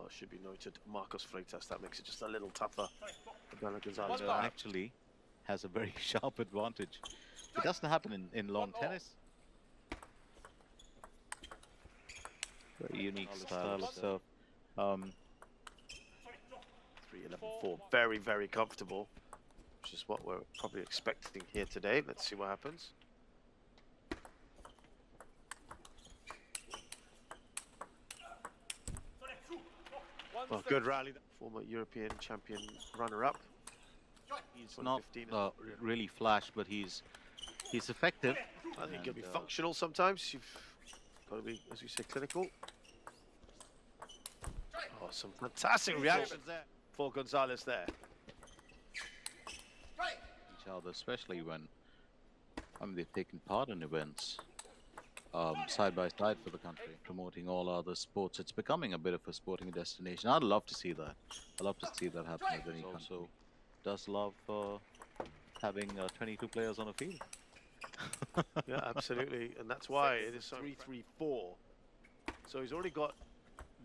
well, should be noted, Marcos Freitas. That makes it just a little tougher for Gonzalez. Actually has a very sharp advantage. It doesn't happen in long tennis. Very unique style of serve. 3-11-4, very, very comfortable, which is what we're probably expecting here today. Let's see what happens. Well, good rally. Former European champion runner-up. He's not really flash, but he's effective. I think he'll be functional sometimes. You've got to be, as you say, clinical. Oh, some fantastic reactions there for Gonzalez there. Each other, especially when they've taken part in events side by side for the country, promoting all other sports. It's becoming a bit of a sporting destination. I'd love to see that. I'd love to see that happen with any country. Also does love having 22 players on a field. Yeah, absolutely, and that's why it is 3-3-4. So he's already got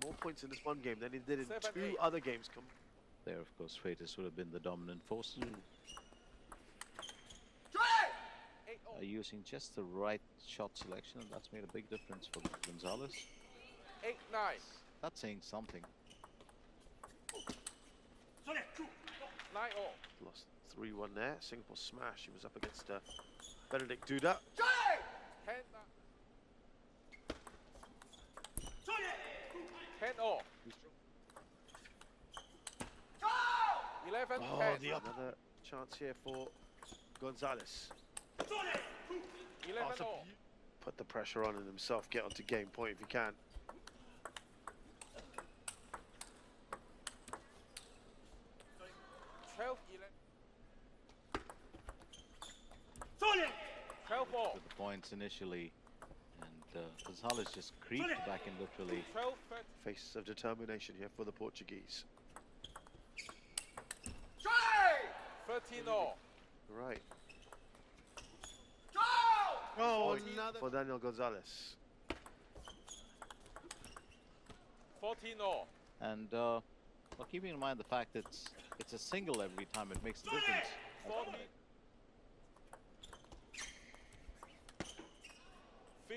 more points in this one game than he did in 2 other games. There, of course, Freitas would have been the dominant force. Using just the right shot selection, and that's made a big difference for Gonzalez. 8-9. That's saying something. 9-0. Lost 3-1 there. Singapore smash. He was up against Benedict Duda. 10-0. 11-10. Oh, another chance here for Gonzalez. 11-0. Put the pressure on himself. Get onto game point if you can. 12-11. 12-4. With the points initially, and Gonzalez just creeped back in literally. 12-13. Face of determination here for the Portuguese. 13-0. Right. Oh, another for Daniel Gonzalez. 14-0. And well, keeping in mind the fact that it's a single every time, it makes a difference. 14. 15-0.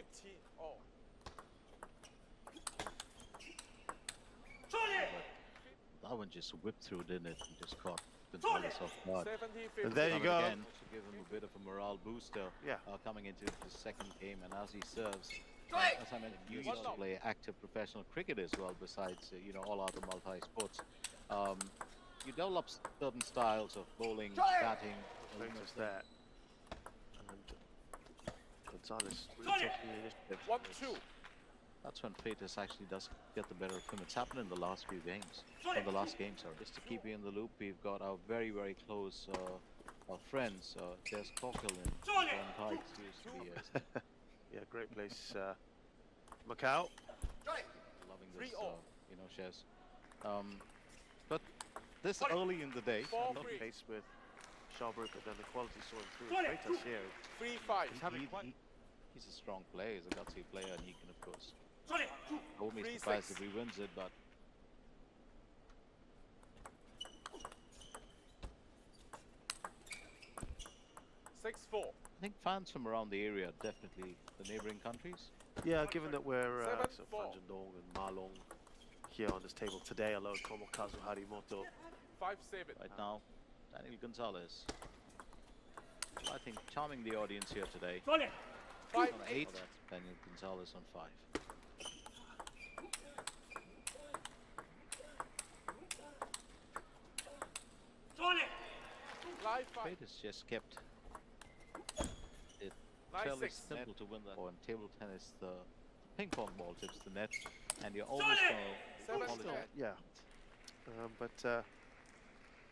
That one just whipped through, didn't it? And just caught Gonzalez off guard. 17-15. And there you go. Again, also give him a bit of a morale booster. Yeah. Coming into the second game, and as he serves, as I mentioned, you used to play active professional cricket as well, besides you know, all other multi-sports. You develop certain styles of bowling, batting. Freitas there. And Gonzalez really taking the initiative. 1-2. That's when Freitas actually does get the better of him. It's happened in the last few games. In the last game, sorry. Just to keep you in the loop, we've got our very, very close friends. There's Cockle and John Tykes used to be. Yeah, great place. Macao. Loving this, you know, shares. But this early in the day, Not pace with Sharbrooke, but then the quality saw him through. Freitas here. 3-5. He's a strong player, he's a gutsy player, and he can, of course. I won't be surprised if he wins it, but. $6-4. I think fans from around the area, definitely the neighboring countries. Yeah, given that we're 7-4. Fanjandong and Malong here on this table today alone, Tomokazu Harimoto. 5-7. Right now, Daniel Gonzalez. I think charming the audience here today. 5-8. On 8, that's Daniel Gonzalez on 5. Live 5. Freitas just kept it fairly simple to win that. On table tennis, the ping pong ball tips the net, and you're always going to Yeah.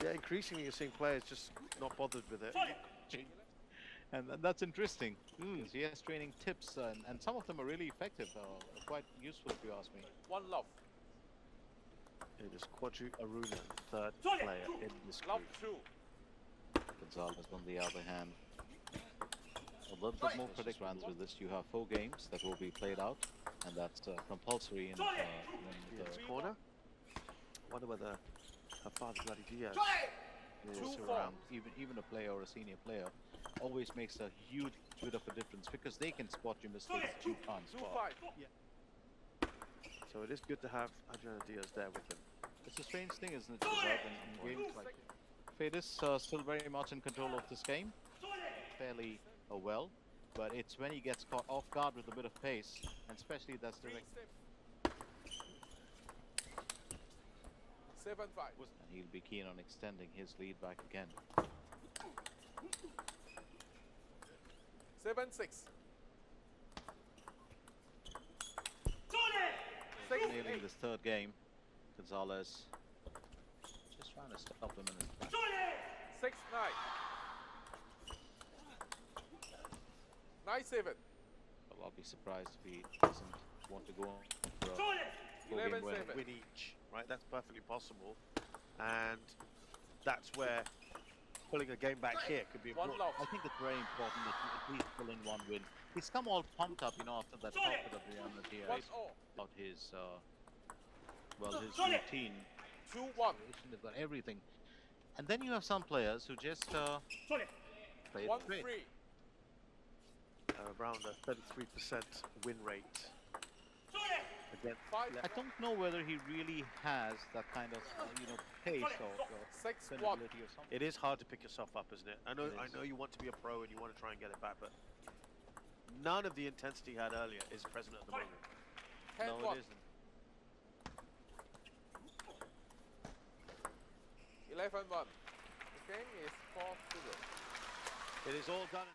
Yeah, increasingly you're seeing players just not bothered with it. And that's interesting, because he has training tips, and some of them are really effective, quite useful if you ask me. 1 love. It is Quadri Aruna, third player in this group. Love 2. Gonzalez on the other hand. A little bit more predict runs with this. You have 4 games that will be played out, and that's compulsory in the Corner. wonder whether her father, Bloody Diaz, is 2-4. around. Even a player or a senior player always makes a huge bit of a difference because they can spot your mistakes that you can't spot. 2-5. So it is good to have Adriana Diaz there with him. It's a strange thing, isn't it, Shazad, in games like Freitas still very much in control of this game, fairly well, but it's when he gets caught off guard with a bit of pace, and especially that's direct. 7-5. And he'll be keen on extending his lead back again. 7-6. Nailing this third game, Gonzalez just trying to stop him in his back. 6-9. 9-7. Well, I'll be surprised if he doesn't want to go on for a 11-7. Win each, right? That's perfectly possible, and that's where pulling a game back here could be One important. loss. I think it's very important that you at least pull in one win. He's come all pumped up, you know, after that top of the Real Madrid 1-0. about his his routine. 2-1. They've got everything, and then you have some players who just play it 1-3. straight. Around a 33% win rate. Again, 5. I don't know whether he really has that kind of pace or 6-1. ability or something. it is hard to pick yourself up, isn't it? I It know is. you want to be a pro and you want to try and get it back, but none of the intensity he had earlier is present at the moment. 10-1. No, it isn't. 11-1. The game is 4-0. It is all done.